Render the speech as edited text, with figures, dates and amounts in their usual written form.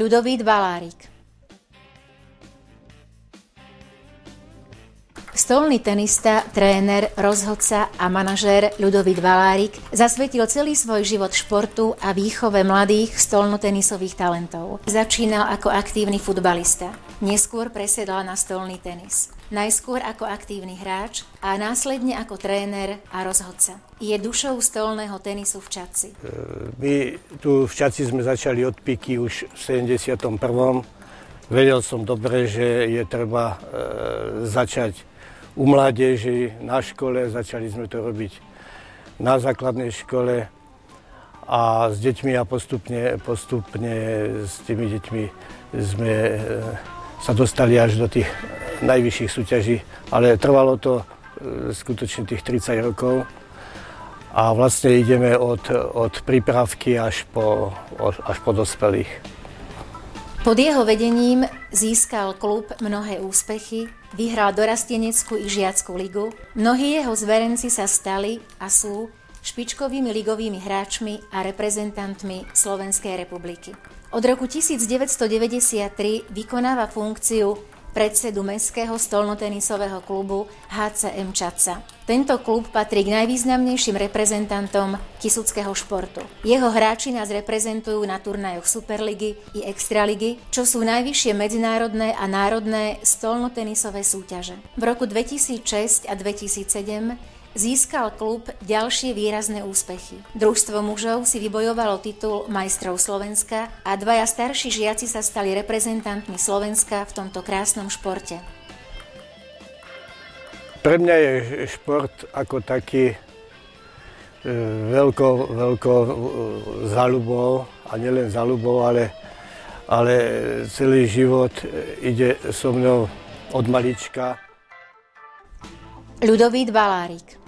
Ľudovít Balárik. Stolný tenista, tréner, rozhodca a manažér Ľudovít Balárik zasvetil celý svoj život športu a výchove mladých stolnotenisových talentov. Začínal ako aktívny futbalista, neskôr presedal na stolný tenis. Najskôr ako aktívny hráč a následne ako tréner a rozhodca. Je dušou stolného tenisu v Čadci. My tu v Čadci sme začali od píky už v 71. Vedel som dobre, že je treba začať u mládeži, na škole. Začali sme to robiť na základnej škole a s deťmi a postupne s tými deťmi sme sa dostali až do tých najvyšších súťaží, ale trvalo to skutočne tých 30 rokov a vlastne ideme od prípravky až po dospelých. Pod jeho vedením získal klub mnohé úspechy, vyhral dorasteneckú i žiackú ligu, mnohí jeho zverenci sa stali a sú špičkovými ligovými hráčmi a reprezentantmi Slovenskej republiky. Od roku 1993 vykonáva funkciu predsedu Mestského stolnotenisového klubu HCM Čadca. Tento klub patrí k najvýznamnejším reprezentantom kysuckého športu. Jeho hráči nás reprezentujú na turnajoch Superligy i Extraligy, čo sú najvyššie medzinárodné a národné stolnotenisové súťaže. V roku 2006 a 2007 získal klub ďalšie výrazné úspechy. Družstvo mužov si vybojovalo titul majstrov Slovenska a dvaja starší žiaci sa stali reprezentantmi Slovenska v tomto krásnom športe. Pre mňa je šport ako taký veľkou záľubou, a nielen záľubou, ale celý život ide so mnou od malička. Ľudovít Balárik.